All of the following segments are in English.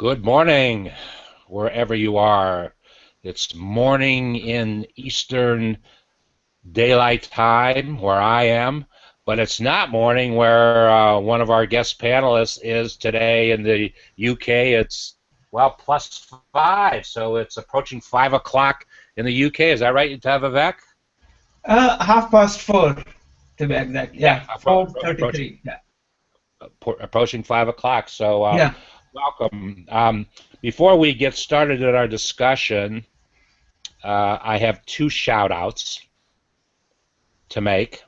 Good morning, wherever you are. It's morning in Eastern Daylight Time, where I am, but it's not morning where one of our guest panelists is today in the UK. It's, well, +5, so it's approaching 5 o'clock in the UK. Is that right, Vivek? 4:30, to be exact. Yeah, 4:33. Yeah. Approaching 5 o'clock, so Yeah. welcome. Before we get started in our discussion, I have two shout-outs to make.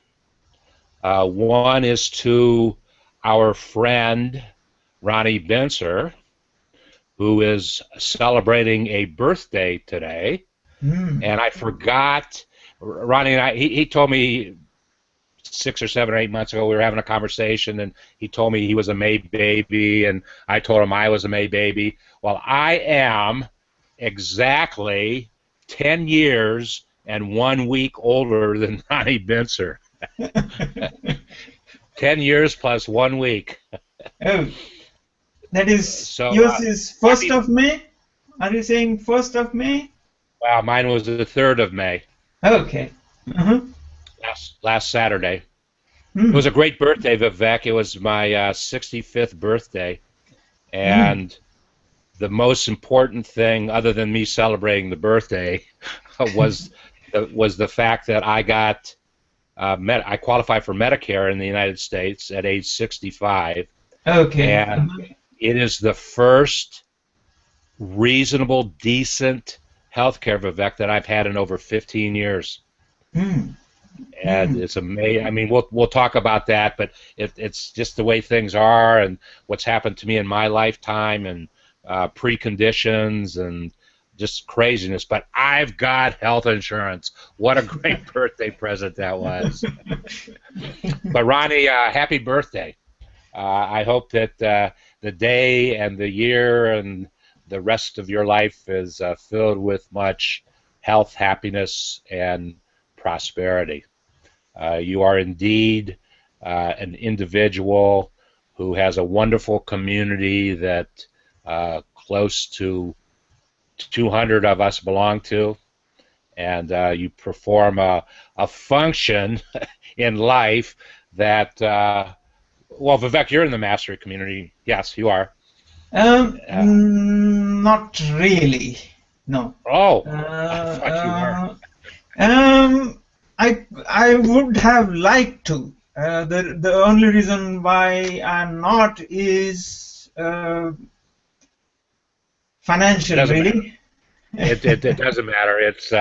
One is to our friend Ronnie Bincer, who is celebrating a birthday today. And I forgot, Ronnie and I, he told me 6 or 7 or 8 months ago we were having a conversation, and he told me he was a May baby, and I told him I was a May baby. Well, I am exactly 10 years and 1 week older than Ronnie Bincer. 10 years plus 1 week. Oh, that is, so, yours is 1st of May? Are you saying 1st of May? Well, mine was the 3rd of May. Okay. Last Saturday. It was a great birthday, Vivek. It was my 65th birthday, and the most important thing, other than me celebrating the birthday, was the fact that I got I qualified for Medicare in the United States at age 65. Okay. And it is the first reasonable, decent healthcare, Vivek, that I've had in over 15 years. And it's amazing. I mean, we'll talk about that, but it's just the way things are and what's happened to me in my lifetime and preconditions and just craziness. But I've got health insurance. What a great birthday present that was. But Ronnie, happy birthday. I hope that the day and the year and the rest of your life is filled with much health, happiness, and prosperity. You are indeed an individual who has a wonderful community that close to 200 of us belong to, and you perform a function in life that, well, Vivek, you're in the mastery community. Yes, you are. Not really. No. Oh, I thought you were. I would have liked to. The only reason why I'm not is financial, really. It doesn't matter. It's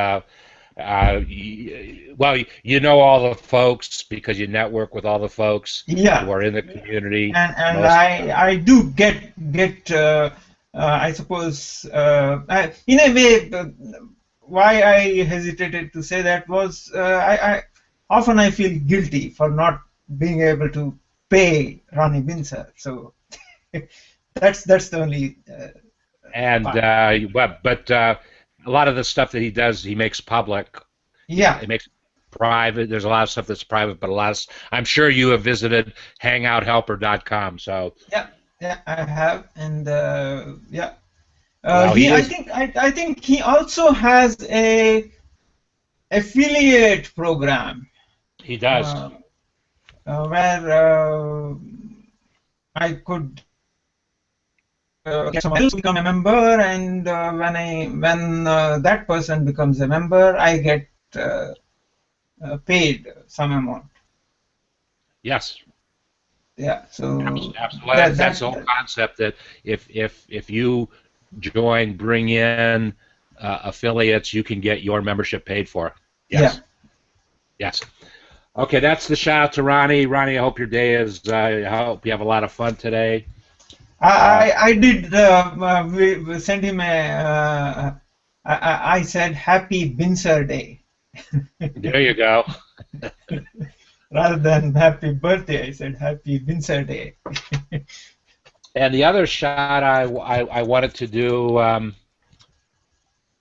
well, you know all the folks because you network with all the folks who are in the community. And I do get I suppose in a way. Why I hesitated to say that was I often feel guilty for not being able to pay Ronnie Bincer, so that's the only. But a lot of the stuff that he does, he makes public. Yeah. It makes private. There's a lot of stuff that's private, but I'm sure you have visited hangouthelper.com. So. Yeah, I have, and yeah. I think he also has a affiliate program. He does. Where I could get someone else to become a member, and when that person becomes a member, I get paid some amount. Yes. Yeah. So absolutely. That's the whole concept. That if you bring in affiliates, you can get your membership paid for. Yes. Yeah. Yes. Okay, that's the shout out to Ronnie. Ronnie, I hope your day is. I hope you have a lot of fun today. I did send him a. I said Happy Bincer Day. There you go. Rather than Happy Birthday, I said Happy Bincer Day. And the other shot I wanted to do,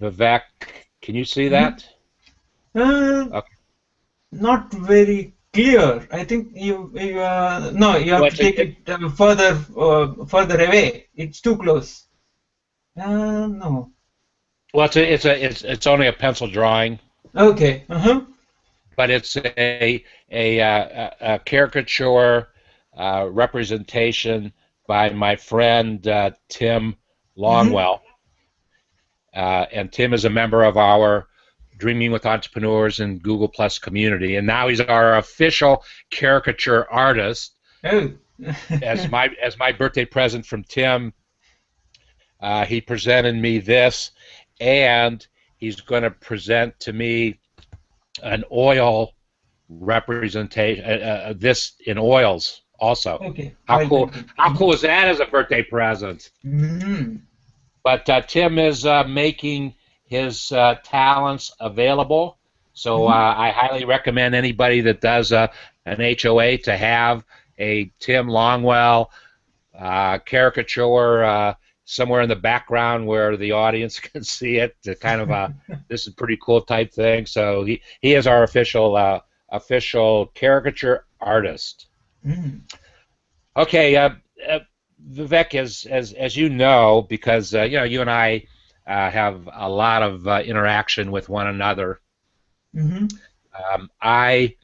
Vivek, can you see that? Okay. Not very clear. I think you have to take it further away. It's too close. No. Well, it's only a pencil drawing, Okay. but it's a caricature representation by my friend Tim Mm-hmm. Longwell, and Tim is a member of our Dreaming with Entrepreneurs and Google Plus community, and now he's our official caricature artist. Oh. As my birthday present from Tim, he presented me this, and he's going to present to me an oil representation, this in oils also. Okay. How Oil cool! painting. How cool is that as a birthday present? Mm-hmm. But Tim is making his talents available, so Mm-hmm. I highly recommend anybody that does an HOA to have a Tim Longwell caricature somewhere in the background where the audience can see it. To kind of a this is pretty cool type thing. So he is our official caricature artist. Mm-hmm. Okay, Vivek, as you know, because you and I have a lot of interaction with one another. Mm-hmm. I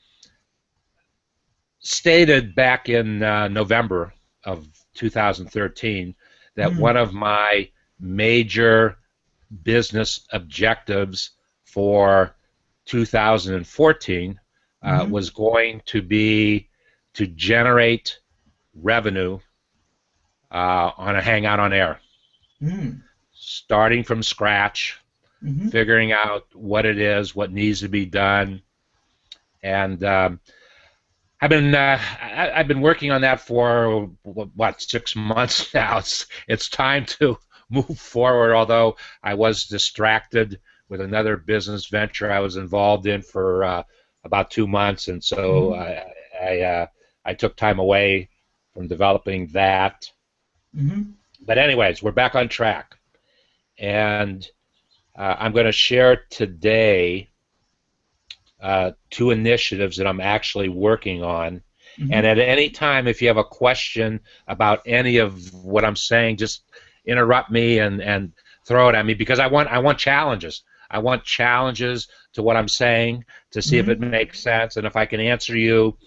stated back in November of 2013 that one Mm-hmm. of my major business objectives for 2014 Mm-hmm. was going to be to generate revenue on a Hangout on Air, Mm-hmm. starting from scratch, Mm-hmm. figuring out what it is, what needs to be done, and I've been working on that for what 6 months now. It's time to move forward. Although I was distracted with another business venture I was involved in for about 2 months, and so I took time away from developing that. Mm-hmm. But anyways, we're back on track, and I'm going to share today two initiatives that I'm actually working on. And Mm-hmm. at any time, if you have a question about any of what I'm saying, just interrupt me and throw it at me, because I want challenges. I want challenges to what I'm saying to see if it Mm-hmm. makes sense, and if I can answer you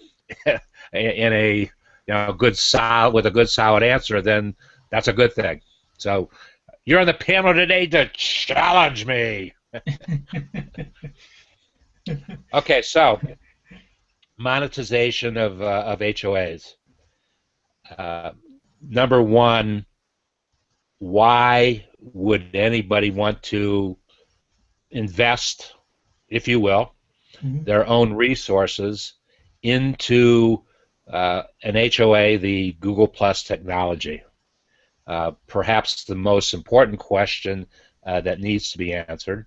in a good solid with a good solid answer, then that's a good thing. So you're on the panel today to challenge me. Okay, so monetization of HOAs. Uh, Number one, why would anybody want to invest, if you will, Mm-hmm. their own resources into an HOA, the Google Plus technology? Perhaps the most important question that needs to be answered.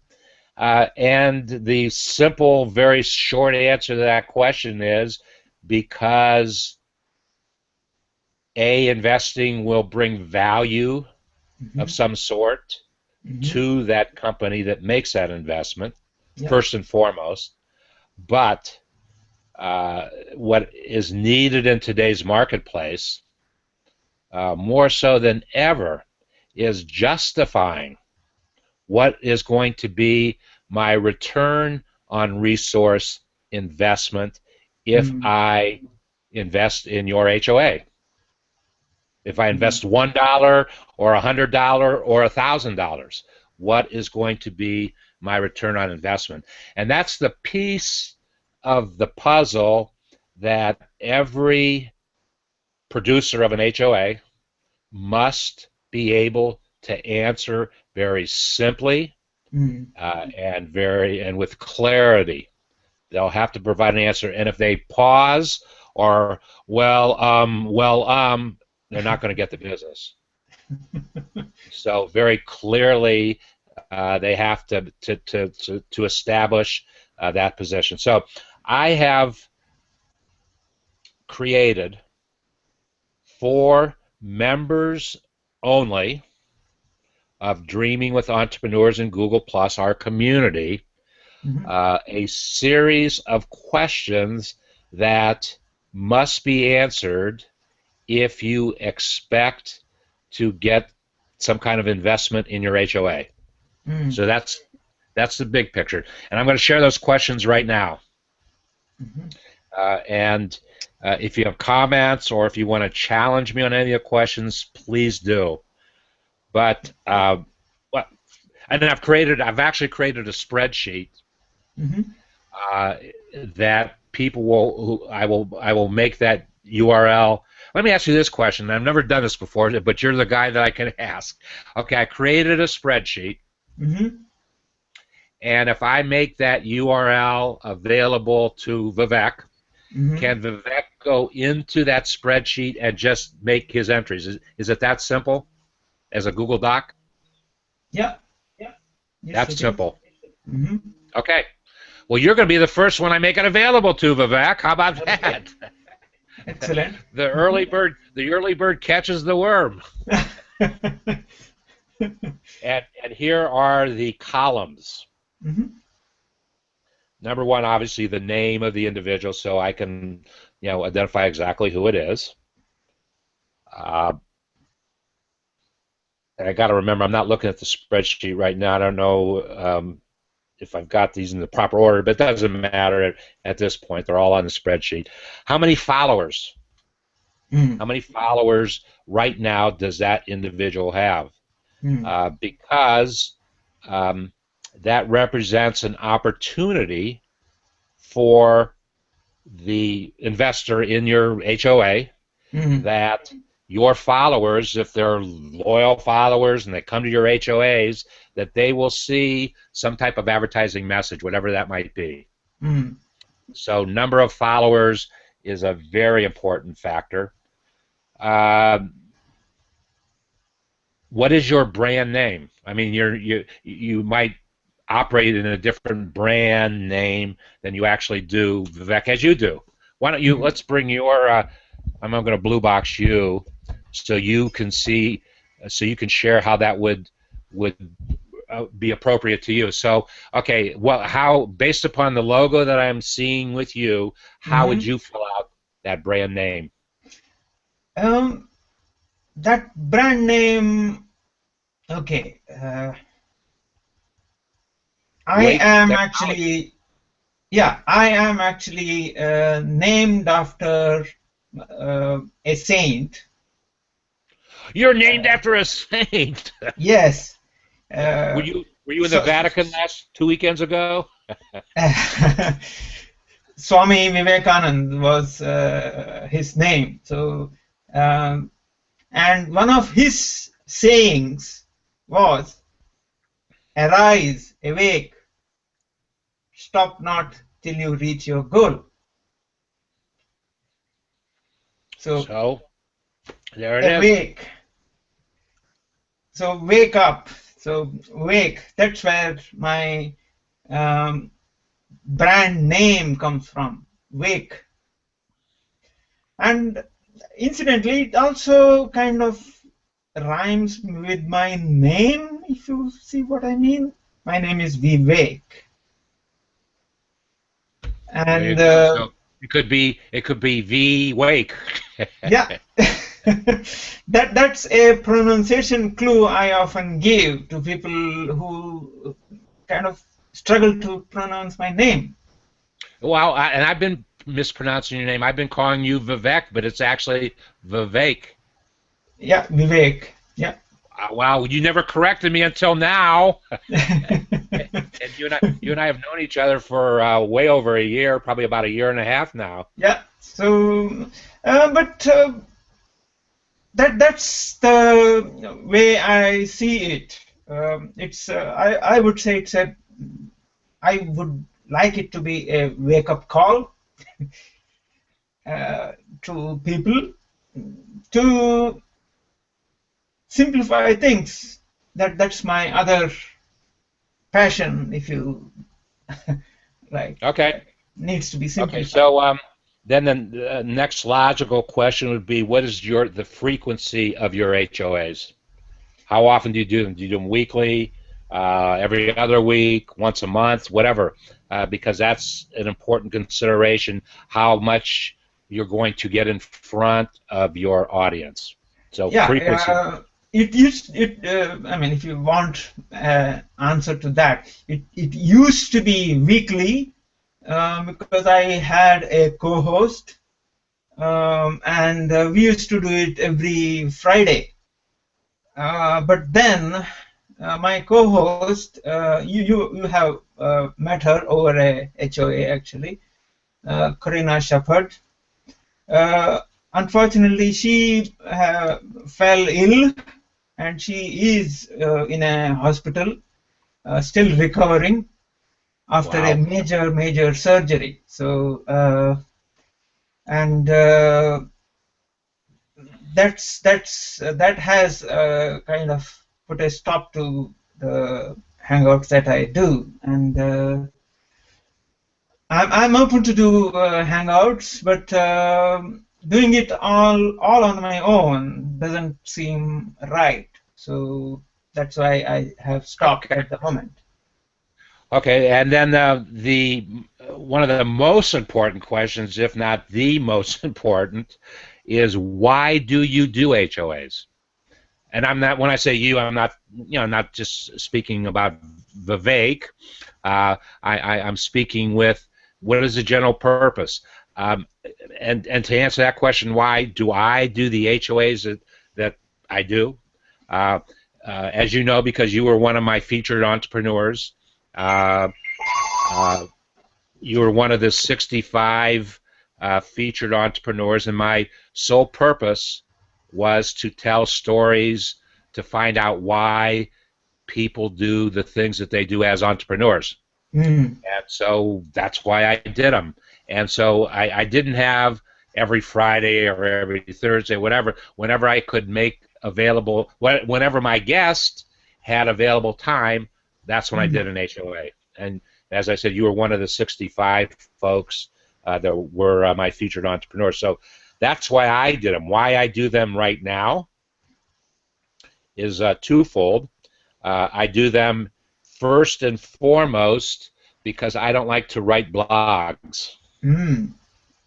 And the simple, very short answer to that question is because investing will bring value of Mm-hmm. some sort Mm-hmm. to that company that makes that investment, Yeah. first and foremost. But what is needed in today's marketplace, more so than ever, is justifying what is going to be my return on resource investment if Mm-hmm. I invest in your HOA. If I Mm-hmm. invest $1 or $100 or $1,000, what is going to be my return on investment? And that's the piece of the puzzle that every producer of an HOA must be able to answer very simply Mm-hmm. and with clarity. They'll have to provide an answer, and if they pause or they're not going to get the business. So very clearly, they have to establish that position. So I have created for members only of Dreaming with Entrepreneurs in Google Plus, our community, Mm-hmm. a series of questions that must be answered if you expect to get some kind of investment in your HOA. So that's the big picture. And I'm going to share those questions right now. And if you have comments or if you want to challenge me on any of the questions, please do. But and I've actually created a spreadsheet that people will. I will make that URL. Let me ask you this question. I've never done this before, but you're the guy that I can ask. Okay, I created a spreadsheet. And if I make that URL available to Vivek, can Vivek go into that spreadsheet and just make his entries? Is it that simple as a Google Doc? Yeah. Yes, that's simple. Okay. Well, you're going to be the first one I make it available to, Vivek. How about that? Excellent. The early bird catches the worm. And here are the columns. Number one, obviously, the name of the individual, so I can, identify exactly who it is. And I got to remember, I'm not looking at the spreadsheet right now. I don't know if I've got these in the proper order, but it doesn't matter at this point. They're all on the spreadsheet. How many followers? How many followers right now does that individual have? Because that represents an opportunity for the investor in your HOA that your followers, if they're loyal followers and they come to your HOAs, that they will see some type of advertising message, whatever that might be. So number of followers is a very important factor. What is your brand name? I mean, you might operate in a different brand name than you actually do, Vivek, as you do. Why don't you, let's bring your, I'm going to blue box you so you can see, so you can share how that would be appropriate to you. So, okay, well, how, based upon the logo that I'm seeing with you, how would you fill out that brand name? That brand name, okay. I am actually named after a saint. You're named after a saint. Yes. Were you in the Vatican 2 weekends ago? Swami Vivekanand was his name. So, and one of his sayings was, "Arise, awake, stop not till you reach your goal." So there it awake. Is. So wake up. So wake. That's where my brand name comes from. Wake. And incidentally, it also kind of rhymes with my name, if you see what I mean. My name is Vivek. And so it could be V Wake. Yeah. That's a pronunciation clue I often give to people who kind of struggle to pronounce my name. Well, and I've been mispronouncing your name. I've been calling you Vivek, but it's actually Vivek. Yeah, Vivek. Yeah. Wow, you never corrected me until now. And you and I have known each other for way over a year, probably about a year and a half now. Yeah. So, but that's the way I see it. It's I would say it's a. I would like it to be a wake-up call to people to simplify things. That's my other passion, if you like. Okay. Needs to be simplified. Okay. So then the next logical question would be, what is the frequency of your HOAs? How often do you do them? Do you do them weekly, every other week, once a month, whatever? Because that's an important consideration, how much you're going to get in front of your audience. So yeah, frequency. it used it. I mean, if you want answer to that, it used to be weekly because I had a co-host, and we used to do it every Friday. But then my co-host, you have met her over a HOA actually, Karina Shepherd. Unfortunately, she fell ill, and she is in a hospital, still recovering after a major surgery. So, and that has kind of put a stop to the hangouts that I do, and I'm open to do hangouts, but doing it all on my own doesn't seem right. So that's why I have stopped at the moment. Okay, and then the one of the most important questions, if not the most important, is why do you do HOAs? And I'm not, when I say you, I'm not, not just speaking about Vivek. I'm speaking with what is the general purpose. And to answer that question, why do I do the HOAs that I do? As you know, because you were one of my featured entrepreneurs. You were one of the 65 featured entrepreneurs, and my sole purpose was to tell stories, to find out why people do the things that they do as entrepreneurs. And so that's why I did them. And so I didn't have every Friday or every Thursday, whatever, whenever I could make available, whenever my guest had available time, that's when I did an HOA. And as I said, you were one of the 65 folks that were my featured entrepreneurs. So that's why I did them. Why I do them right now is twofold. I do them first and foremost because I don't like to write blogs.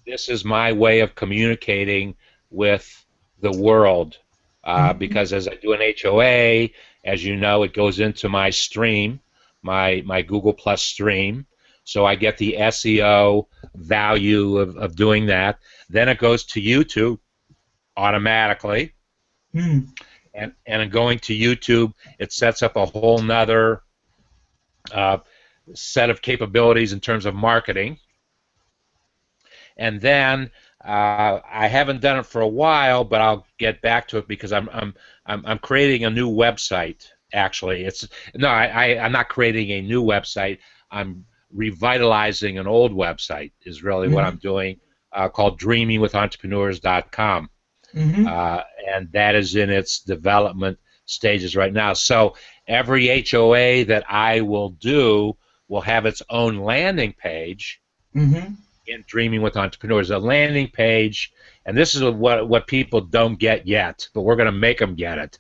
This is my way of communicating with the world because as I do an HOA, as you know, it goes into my stream, my Google Plus stream. So I get the SEO value of doing that. Then it goes to YouTube automatically. And going to YouTube, it sets up a whole nother set of capabilities in terms of marketing. And then I haven't done it for a while, but I'll get back to it because I'm creating a new website. Actually, I'm not creating a new website. I'm revitalizing an old website. Is really what I'm doing, called DreamingWithEntrepreneurs.com. And that is in its development stages right now. So every HOA that I will do will have its own landing page in Dreaming with Entrepreneurs. A landing page, and this is what people don't get yet, but we're going to make them get it.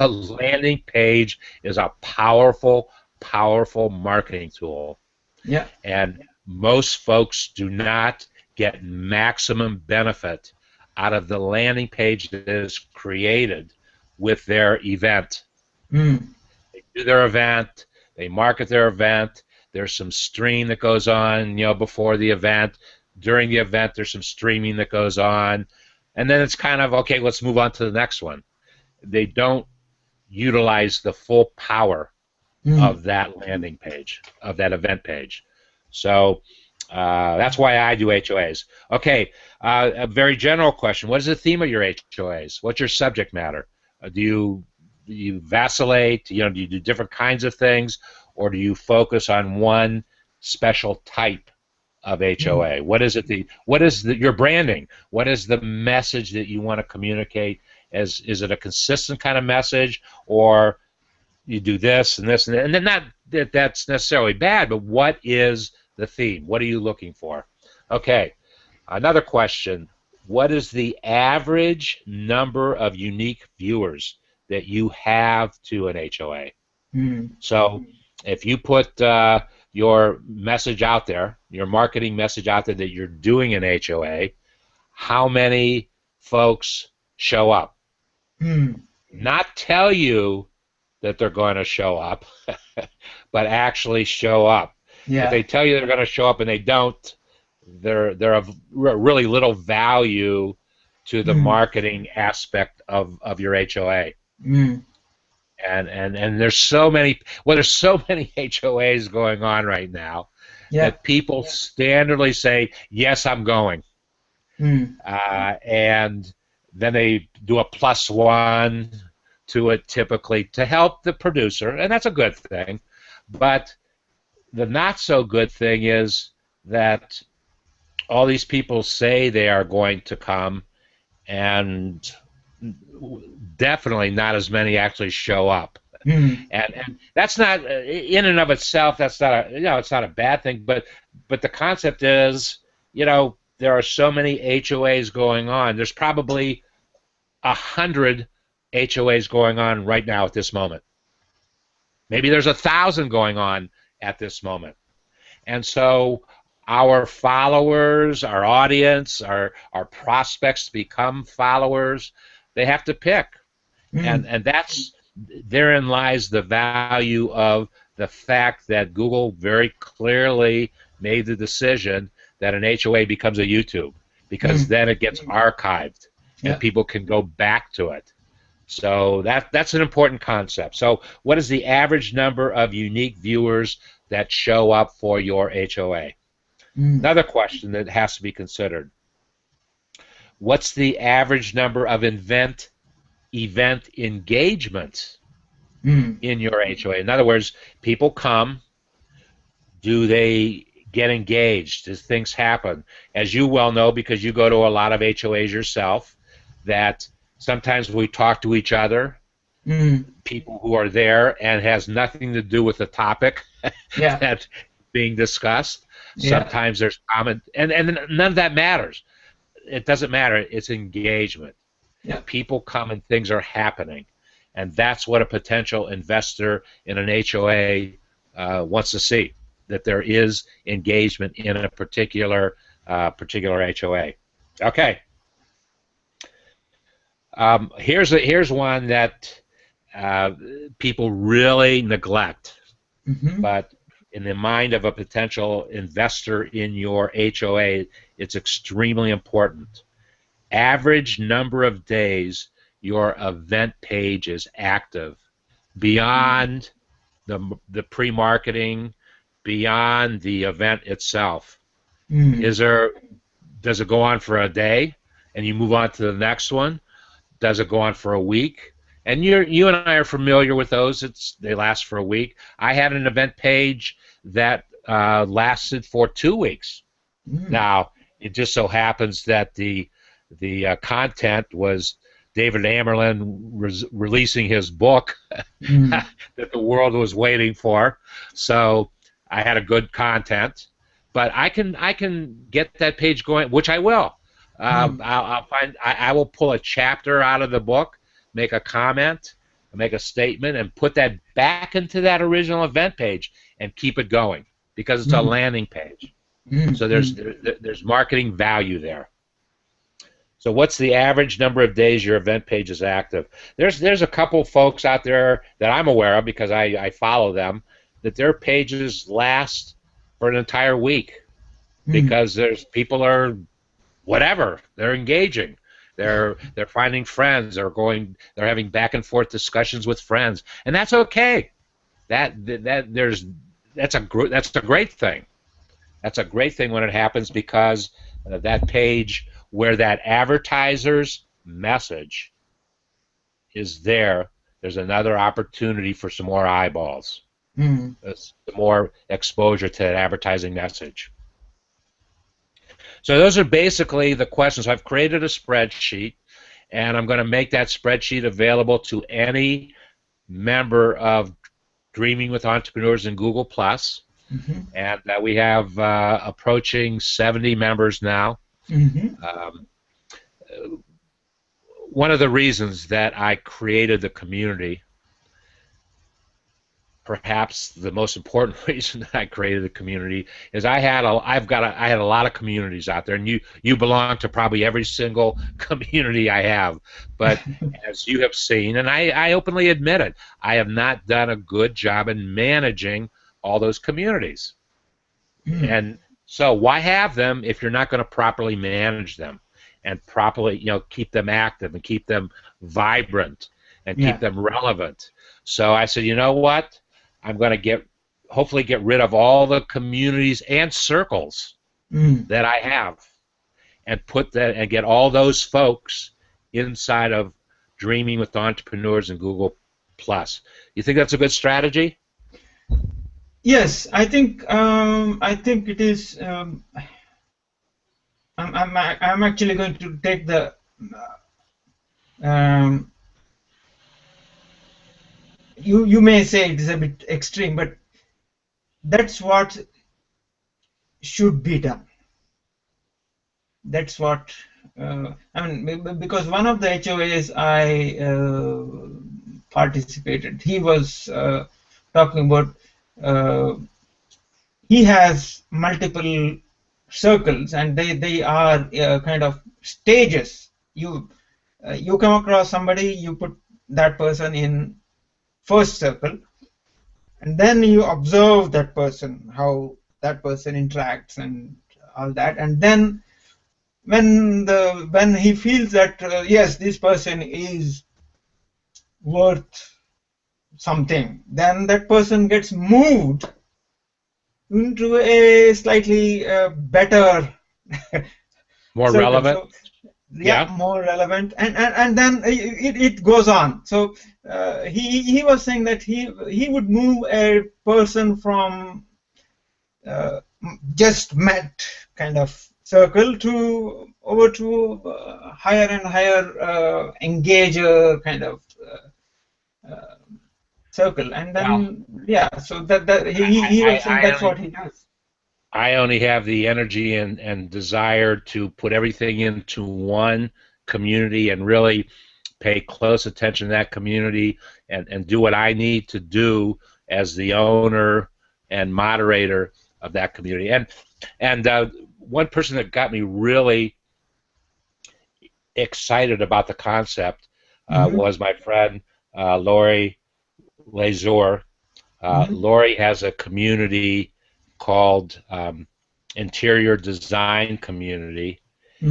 A landing page is a powerful, powerful marketing tool. Yeah. And most folks do not get maximum benefit out of the landing page that is created with their event. They do their event, they market their event, there's some stream that goes on, before the event. During the event, there's some streaming that goes on. And then it's kind of, okay, let's move on to the next one. They don't utilize the full power of that landing page, of that event page. So that's why I do HOAs. Okay, a very general question. What is the theme of your HOAs? What's your subject matter? Do you vacillate? Do you do different kinds of things? Or do you focus on one special type of HOA? What is it? What is your branding? What is the message that you want to communicate? Is it a consistent kind of message, or you do this and this and then not that that's necessarily bad, but what is the theme? What are you looking for? Okay, another question. What is the average number of unique viewers that you have to an HOA? So if you put your message out there, your marketing message out there that you're doing an HOA, how many folks show up? not tell you that they're going to show up, but actually show up. If Yeah. they tell you they're going to show up and they don't, they're of really little value to the Mm. marketing aspect of your HOA. Mm. And there's so many, well, there's so many HOAs going on right now Yeah. that people standardly say, yes, I'm going. Mm. And then they do a +1 to it typically to help the producer, and that's a good thing. But the not so good thing is that all these people say they are going to come, and definitely not as many actually show up. Mm. And that's not in and of itself. That's not it's not a bad thing. But the concept is, there are so many HOAs going on. There's probably 100 HOAs going on right now at this moment. Maybe there's 1,000 going on at this moment. And so our followers, our audience, our prospects to become followers, they have to pick. Mm. And therein lies the value of the fact that Google very clearly made the decision that an HOA becomes a YouTube, because then it gets archived and people can go back to it. So that's an important concept. So what is the average number of unique viewers that show up for your HOA? Another question that has to be considered. What's the average number of event engagements in your HOA? In other words, people come. Do they get engaged? Does things happen? As you well know, because you go to a lot of HOAs yourself, that sometimes we talk to each other, people who are there, and has nothing to do with the topic that's being discussed. Sometimes there's comment, and none of that matters. It doesn't matter. It's engagement. People come and things are happening, and that's what a potential investor in an HOA wants to see, that there is engagement in a particular HOA. Okay. Here's one that people really neglect, but in the mind of a potential investor in your HOA, it's extremely important. Average number of days your event page is active, beyond the pre-marketing, beyond the event itself. Does it go on for a day and you move on to the next one? Does it go on for a week? And you and I are familiar with those. They last for a week. I had an event page that lasted for 2 weeks. Now, it just so happens that the content was David Amerlin releasing his book that the world was waiting for. So I had a good content, but I can get that page going, which I will. I will pull a chapter out of the book, make a comment, make a statement, and put that back into that original event page and keep it going, because it's a landing page. So there's marketing value there. So what's the average number of days your event page is active? There's a couple folks out there that I'm aware of, because I follow them, that their pages last for an entire week, because there's people are whatever, they're engaging, they're finding friends, they're having back and forth discussions with friends, and that's okay. That's a great thing. That's a great thing when it happens, because that page where that advertiser's message is there, there's another opportunity for some more eyeballs, some more exposure to that advertising message. So those are basically the questions. I've created a spreadsheet, and I'm going to make that spreadsheet available to any member of Dreaming with Entrepreneurs in Google+. And we have approaching 70 members now. One of the reasons that I created the community, perhaps the most important reason that I created the community is I had a lot of communities out there, and you belong to probably every single community I have. But as you have seen, and I openly admit it, I have not done a good job in managing all those communities. And so why have them if you're not going to properly manage them and properly, keep them active and keep them vibrant and keep them relevant? So I said, you know what? I'm going to hopefully get rid of all the communities and circles that I have and get all those folks inside of Dreaming with Entrepreneurs and Google Plus. You think that's a good strategy? Yes, I think it is. I'm actually going to take the you may say it is a bit extreme, but that's what should be done. That's what I mean, because one of the HOAs I participated, he was talking about he has multiple circles, and they are kind of stages. You come across somebody, you put that person in first circle, and then you observe that person, how that person interacts and all that, and then when he feels that yes, this person is worth something, then that person gets moved into a slightly better more circle. relevant. So, more relevant, and then it goes on. So he was saying that he would move a person from just met kind of circle over to higher and higher engager kind of circle, and then so that he was saying that's what he does. I only have the energy and desire to put everything into one community and really pay close attention to that community and do what I need to do as the owner and moderator of that community. And one person that got me really excited about the concept was my friend Lori Lazor. Lori has a community called Interior Design Community.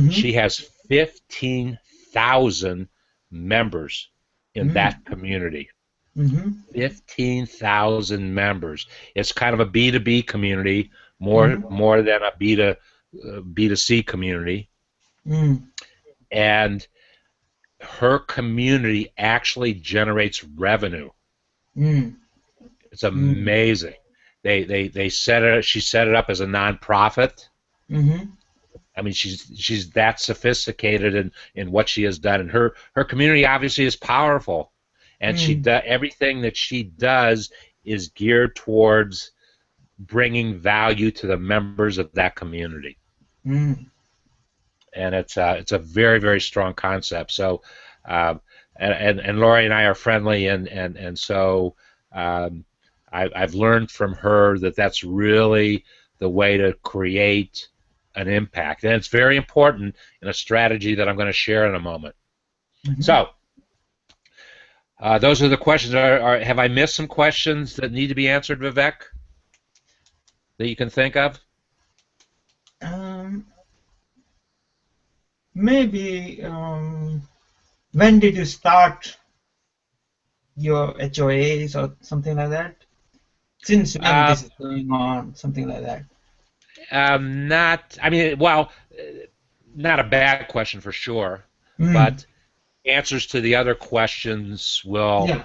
She has 15,000 members in that community. 15,000 members. It's kind of a B2B community, more than a B2C community. And her community actually generates revenue. It's amazing. They set it. She set it up as a nonprofit. I mean, she's that sophisticated in what she has done, and her community obviously is powerful, and everything that she does is geared towards bringing value to the members of that community. And it's a very, very strong concept. So, and Lori and I are friendly, and so I've learned from her that that's really the way to create an impact, and it's very important in a strategy that I'm going to share in a moment. So, those are the questions. Have I missed some questions that need to be answered, Vivek, that you can think of? Maybe when did you start your HOAs or something like that? Since when this is going on, something like that? Not a bad question for sure, but answers to the other questions will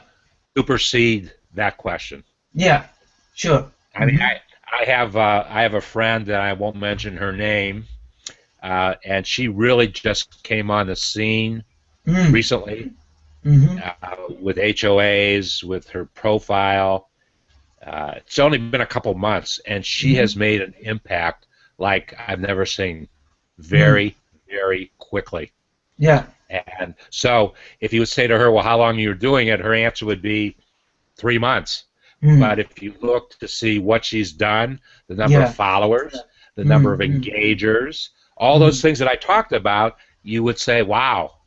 supersede that question. Yeah, sure. I mean, I have a friend that I won't mention her name, and she really just came on the scene recently with HOAs, with her profile. It's only been a couple months, and she has made an impact like I've never seen, very, very quickly. Yeah. And so if you would say to her, well, how long are you doing it, her answer would be 3 months. But if you look to see what she's done, the number of Yeah. followers, the number of engagers, all those things that I talked about, you would say, wow,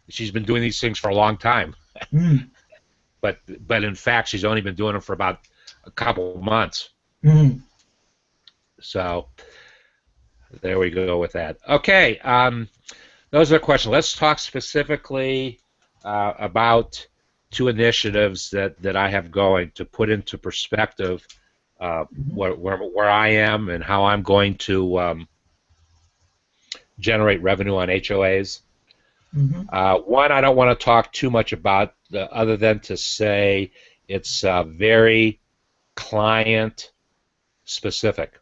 she's been doing these things for a long time. But in fact, she's only been doing them for about a couple of months. So there we go with that. Okay, those are the questions. Let's talk specifically about two initiatives that I have going to put into perspective where I am and how I'm going to generate revenue on HOAs. One, I don't want to talk too much about other than to say it's very client specific.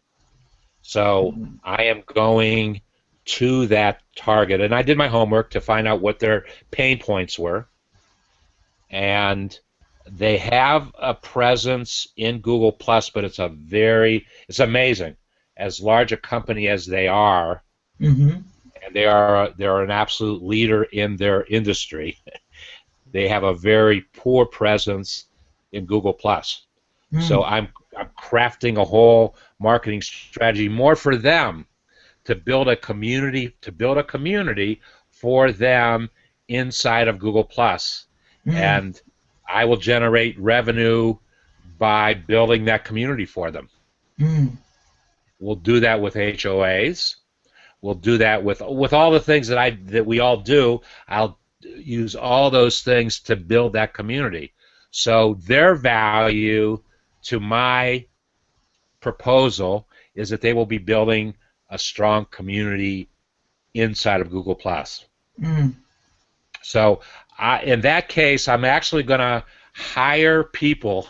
So I am going to that target, and I did my homework to find out what their pain points were. And they have a presence in Google Plus, but it's amazing. As large a company as they are, and they're an absolute leader in their industry, they have a very poor presence in Google Plus. So I'm crafting a whole marketing strategy more for them to build a community for them inside of Google Plus. And I will generate revenue by building that community for them. We'll do that with HOAs. We'll do that with all the things that we all do. I'll use all those things to build that community. So their value to my proposal is that they will be building a strong community inside of Google Plus. So in that case, I'm actually going to hire people.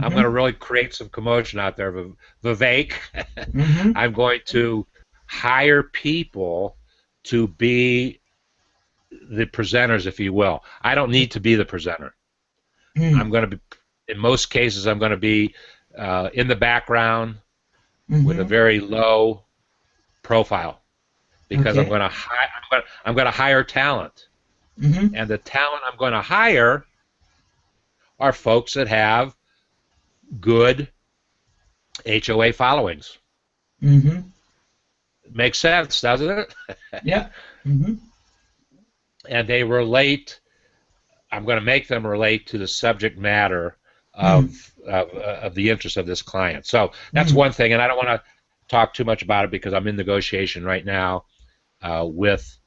I'm going to really create some commotion out there, Vivek. I'm going to hire people to be the presenters, if you will. I don't need to be the presenter. I'm going to be, in most cases, I'm going to be in the background with a very low profile because I'm going to hire talent. And the talent I'm going to hire are folks that have good HOA followings. Makes sense, doesn't it? Yeah. And they relate. I'm going to make them relate to the subject matter of the interest of this client. So that's one thing, and I don't want to talk too much about it because I'm in negotiation right now with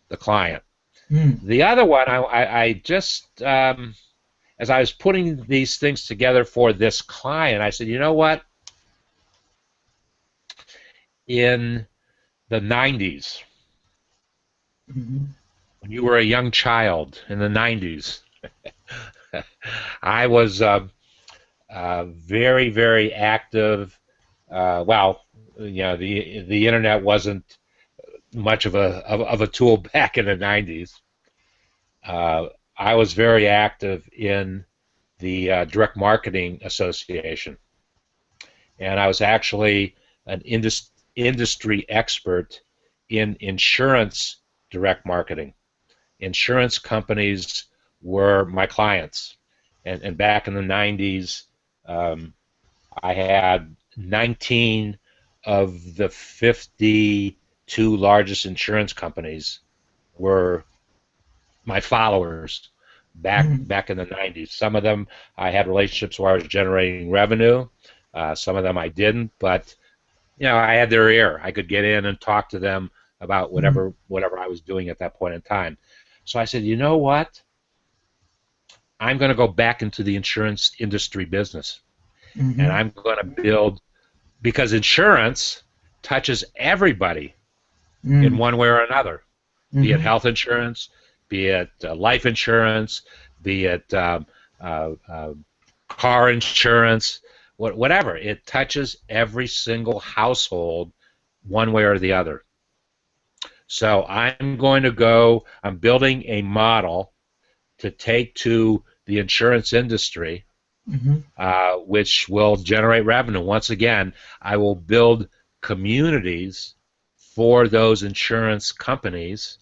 the client. The other one, I just, as I was putting these things together for this client, I said, you know what? In the 90s, when you were a young child in the 90s, I was very, very active. Well, you know, the internet wasn't much of a tool back in the 90s. I was very active in the Direct Marketing Association, and I was actually an industry expert in insurance direct marketing. Insurance companies were my clients, and back in the 90s, I had 19 of the 52 largest insurance companies were my followers back in the 90s. Some of them I had relationships where I was generating revenue. Some of them I didn't, but you know, I had their ear. I could get in and talk to them about whatever I was doing at that point in time. So I said, you know what? I'm going to go back into the insurance industry business, and I'm going to build, because insurance touches everybody in one way or another, be it health insurance, be it life insurance, be it car insurance, whatever. It touches every single household one way or the other. So I'm building a model to take to the insurance industry, which will generate revenue. Once again, I will build communities for those insurance companies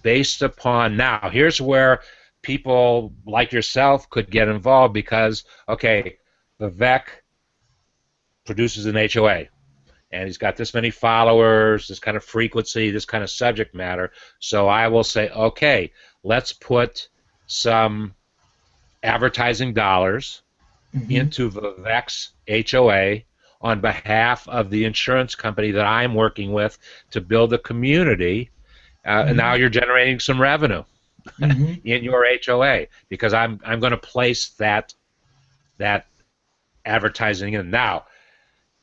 based upon, now here's where people like yourself could get involved, because, okay, Vivek produces an HOA, and he's got this many followers, this kind of frequency, this kind of subject matter. So I will say, okay, let's put some advertising dollars into Vivek's HOA on behalf of the insurance company that I'm working with to build a community. And now you're generating some revenue in your HOA because I'm going to place that advertising in. Now,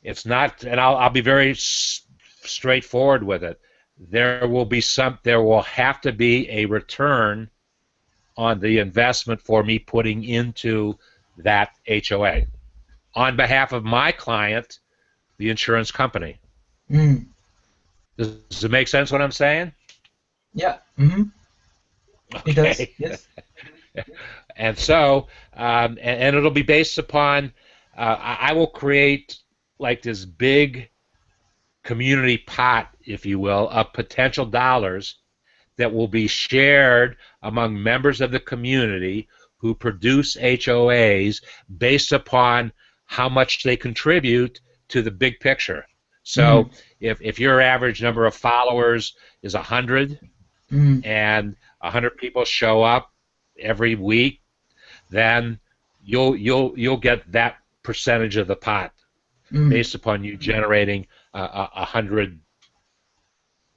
it's not, and I'll be very straightforward with it. There will have to be a return on the investment for me putting into that HOA on behalf of my client, the insurance company. Does it make sense what I'm saying? Yeah. Okay. It does. Yes. And so, and it'll be based upon, I will create like this big community pot, if you will, of potential dollars that will be shared among members of the community who produce HOAs based upon how much they contribute to the big picture. So if your average number of followers is 100 and 100 people show up every week, then you'll get that percentage of the pot based upon you generating 100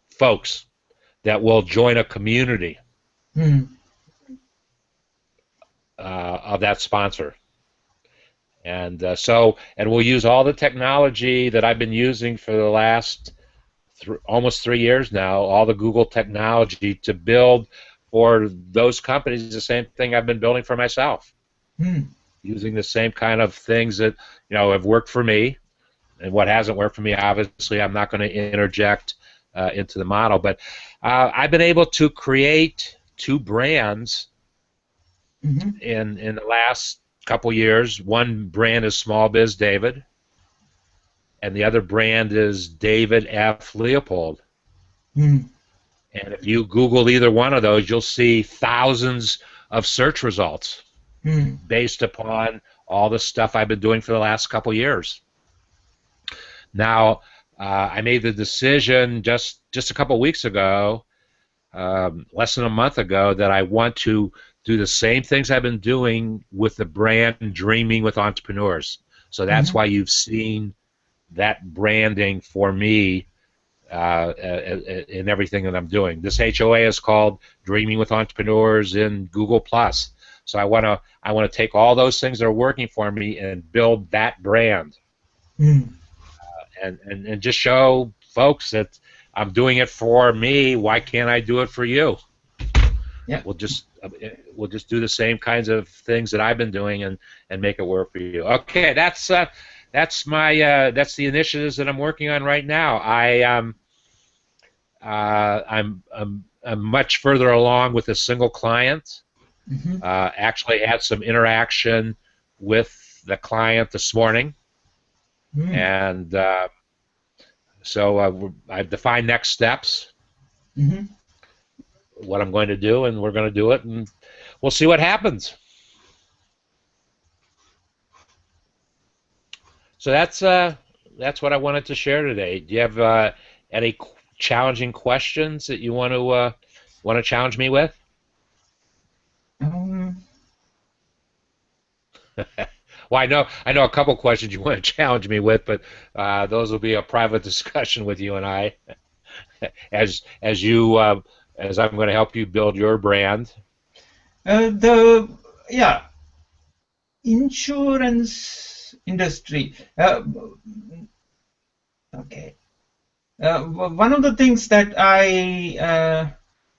folks that will join a community of that sponsor. And and we'll use all the technology that I've been using for the last almost 3 years now, all the Google technology to build for those companies the same thing I've been building for myself, using the same kind of things that have worked for me. And what hasn't worked for me, obviously, I'm not going to interject into the model. But I've been able to create 2 brands in the last couple years. One brand is SmallBizDavid, and the other brand is David F. Leopold. And if you Google either one of those, you'll see thousands of search results based upon all the stuff I've been doing for the last couple years. Now, I made the decision just a couple weeks ago, less than a month ago, that I want to do the same things I've been doing with the brand Dreaming with Entrepreneurs. So that's why you've seen that branding for me in everything that I'm doing. This HOA is called Dreaming with Entrepreneurs in Google+. So I want to take all those things that are working for me and build that brand. And just show folks that I'm doing it for me. Why can't I do it for you? Yeah. We'll just do the same kinds of things that I've been doing and make it work for you. Okay, that's the initiatives that I'm working on right now. I'm much further along with a single client. Actually had some interaction with the client this morning. And so I've defined next steps, what I'm going to do, and we're going to do it, and we'll see what happens. So that's what I wanted to share today. Do you have any challenging questions that you want to challenge me with? Well, I know a couple questions you want to challenge me with, but those will be a private discussion with you and I, as I'm going to help you build your brand. Insurance industry. Okay. One of the things that I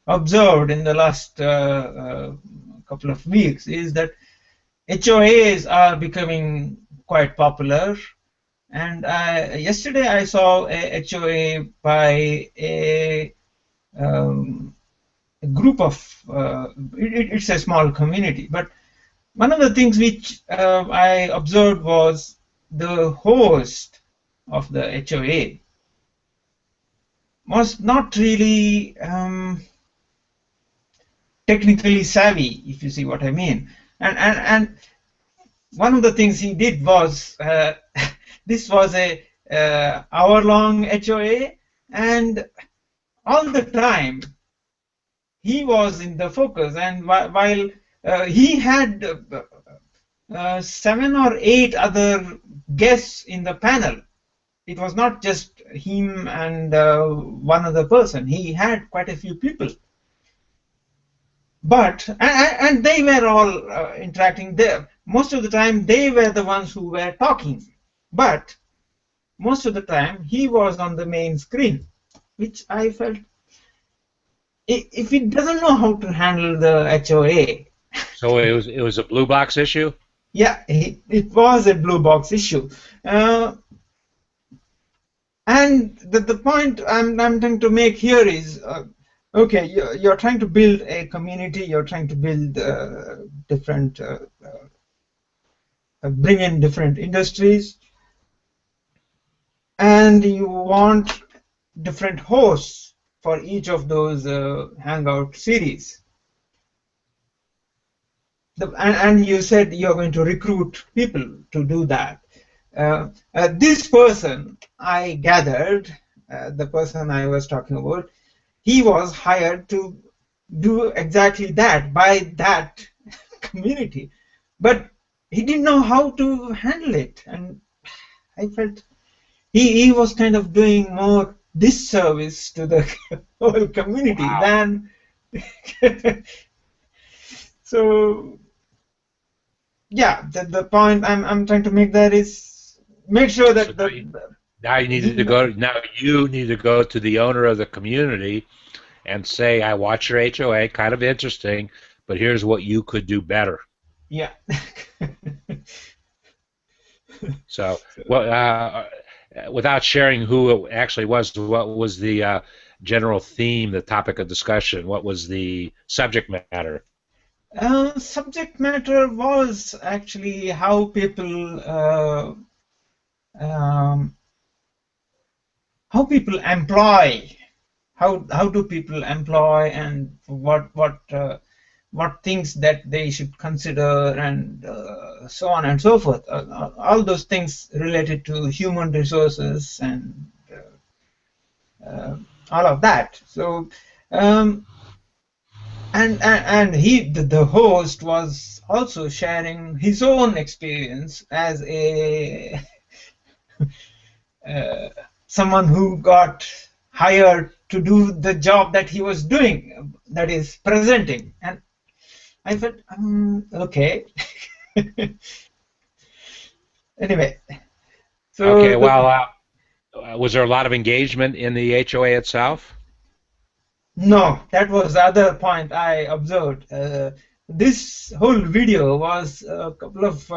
observed in the last couple of weeks is that HOAs are becoming quite popular, and yesterday I saw a HOA by a group of it's a small community, but one of the things which I observed was the host of the HOA was not really technically savvy, if you see what I mean. And one of the things he did was this was a hour-long HOA, and all the time he was in the focus. And while he had 7 or 8 other guests in the panel, it was not just him and one other person. He had quite a few people. But and they were all interacting there. Most of the time they were the ones who were talking, but most of the time he was on the main screen, which I felt, if he doesn't know how to handle the HOA. So it was a blue box issue? Yeah, it was a blue box issue. And the point I'm trying to make here is, okay, you're trying to build a community, you're trying to build different, bring in different industries, and you want different hosts for each of those Hangout series. And you said you're going to recruit people to do that. This person, I gathered, the person I was talking about, he was hired to do exactly that by that community, but he didn't know how to handle it, and I felt he was kind of doing more disservice to the whole community. Wow. Than so. Yeah, the point I'm trying to make there is make sure that so now you need to go. Now you need to go to the owner of the community and say, "I watch your HOA, kind of interesting, but here's what you could do better." Yeah. So, well, without sharing who it actually was, what was the general theme, the topic of discussion? What was the subject matter? Subject matter was actually how people employ. How do people employ, and what things that they should consider, and so on and so forth. All those things related to human resources and all of that. So. And the host was also sharing his own experience as a someone who got hired to do the job that he was doing, that is presenting, and I felt okay. Anyway, so okay. Well, was there a lot of engagement in the HOA itself? No, that was the other point I observed. This whole video was a couple of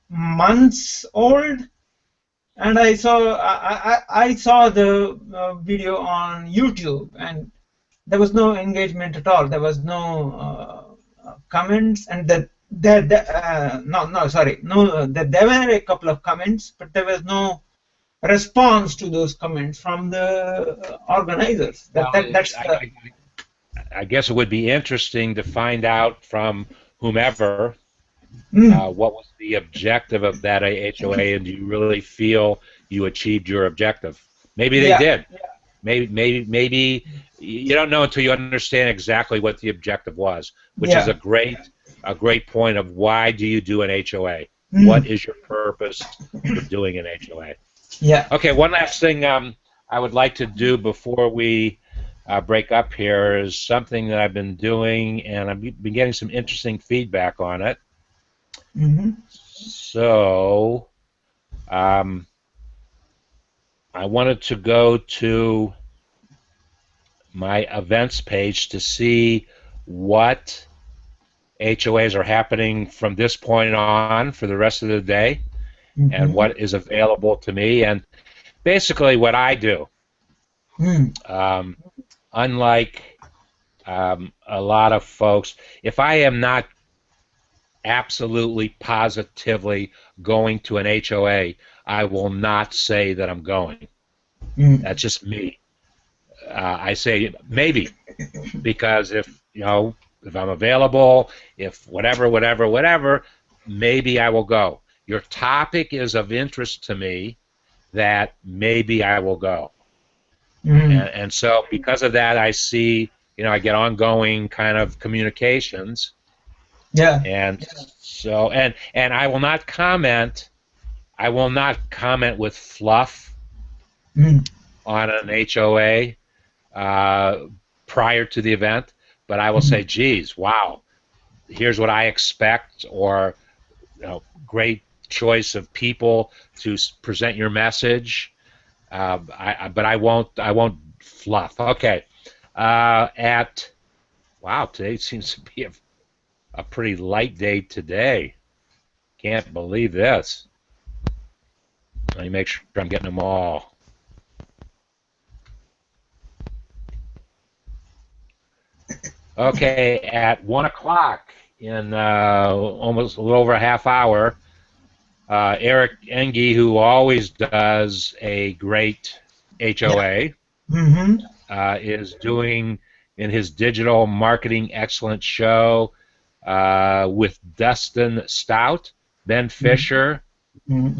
months old, and I saw the video on YouTube, and there was no engagement at all. There was no comments, and there were a couple of comments, but there was no response to those comments from the organizers. I guess it would be interesting to find out from whomever what was the objective of that HOA, and do you really feel you achieved your objective? Maybe they did. Yeah. Maybe you don't know until you understand exactly what the objective was, which is a great point of why do you do an HOA? What is your purpose for doing an HOA? Yeah. Okay, one last thing I would like to do before we break up here is something that I've been doing, and I've been getting some interesting feedback on it. So I wanted to go to my events page to see what HOAs are happening from this point on for the rest of the day. And what is available to me, and basically what I do. Unlike a lot of folks, if I am not absolutely positively going to an HOA, I will not say that I'm going. That's just me. I say maybe, because if I'm available, if whatever, maybe I will go. Your topic is of interest to me, that maybe I will go. And so because of that, I see, I get ongoing kind of communications. Yeah. And so, and I will not comment. I will not comment with fluff on an HOA prior to the event, but I will say, geez, wow, here's what I expect, or great choice of people to present your message. But I won't fluff. Okay. Wow, today seems to be a pretty light day today. Can't believe this. Let me make sure I'm getting them all. Okay, at 1 o'clock in almost a little over a half hour, Eric Engie, who always does a great HOA, is doing in his digital marketing excellence show with Dustin Stout, Ben Fisher, and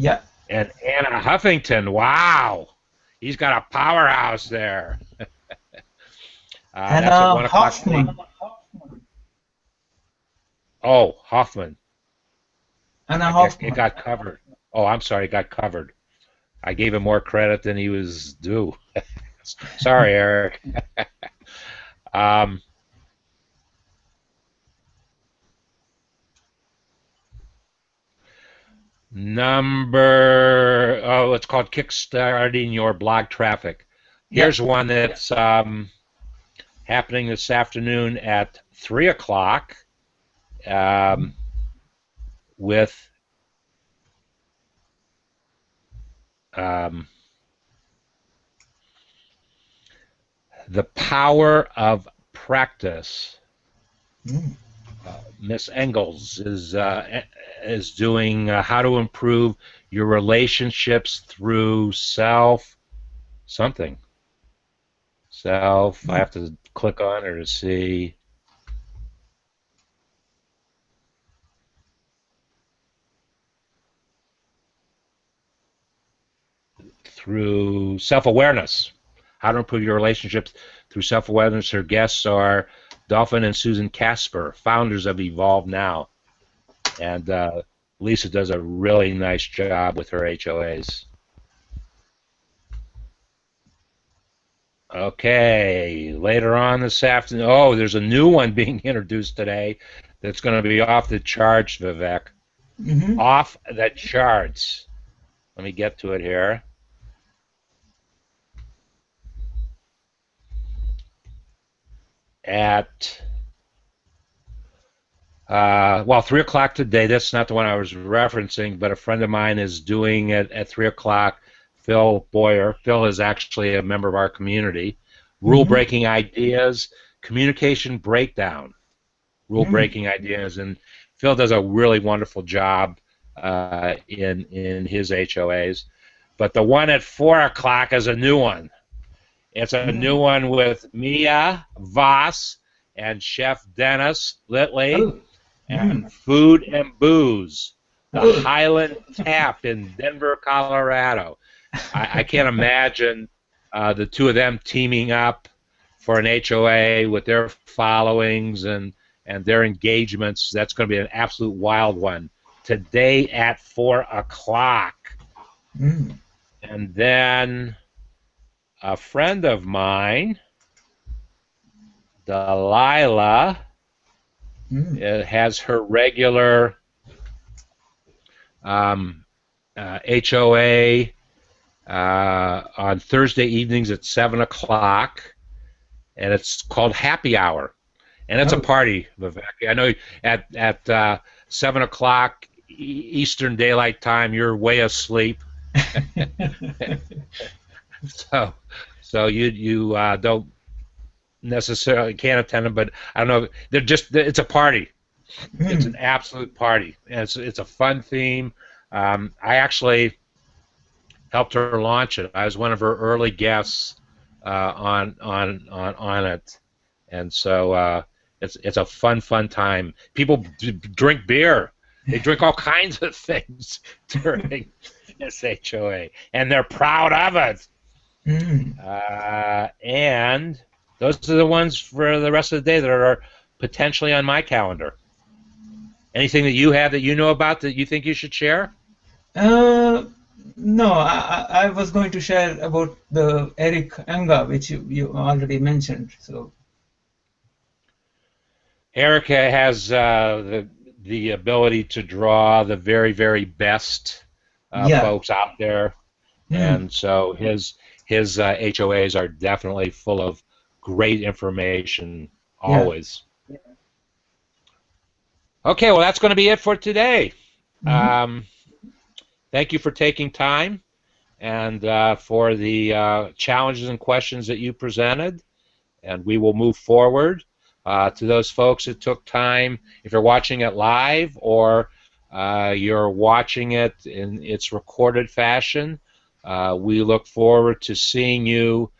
Anna Huffington. Wow, he's got a powerhouse there. That's at 1 o'clock. Oh, Hoffman. Anna Hoffman. It got covered. Oh, I'm sorry, it got covered. I gave him more credit than he was due. Sorry, Eric. It's called Kickstarting Your Blog Traffic. Here's one that's happening this afternoon at 3 o'clock with The Power of Practice. Miss Engels is doing how to improve your relationships through something. I have to click on her to see. Through self-awareness. How to improve your relationships through self-awareness. Her guests are Dolphin and Susan Casper, founders of Evolve Now. And Lisa does a really nice job with her HOAs. Okay, later on this afternoon, there's a new one being introduced today that's going to be off the charts, Vivek. Off the charts. Let me get to it here. At 3 o'clock today. That's not the one I was referencing, but a friend of mine is doing it at 3 o'clock. Phil Boyer. Phil is actually a member of our community. Rule-breaking ideas, communication breakdown. Rule-breaking ideas, and Phil does a really wonderful job in his HOAs. But the one at 4 o'clock is a new one. It's a new one with Mia Voss and Chef Dennis Litley and Food and Booze, the Highland Tap in Denver, Colorado. I can't imagine the two of them teaming up for an HOA with their followings and their engagements. That's going to be an absolute wild one. Today at 4 o'clock. And then a friend of mine, Delilah, has her regular HOA on Thursday evenings at 7 o'clock, and it's called Happy Hour, and it's a party, Vivek. I know at 7 o'clock Eastern Daylight Time, you're way asleep. So you don't necessarily can't attend them, but I don't know. It's a party. It's an absolute party, and it's a fun theme. I actually helped her launch it. I was one of her early guests on it, and so it's a fun time. People drink beer. They drink all kinds of things during SHOA, and they're proud of it. And those are the ones for the rest of the day that are potentially on my calendar. Anything that you have that you know about that you think you should share? No, I was going to share about the Eric Anga, which you already mentioned. So Erica has the ability to draw the very, very best yeah. folks out there, and so his HOAs are definitely full of great information always. Yeah. Okay, well that's going to be it for today. Thank you for taking time and for the challenges and questions that you presented, and we will move forward. To those folks that took time, if you're watching it live or you're watching it in its recorded fashion, we look forward to seeing you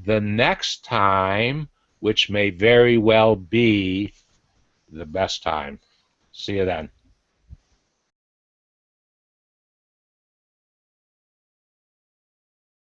the next time, which may very well be the best time. See you then.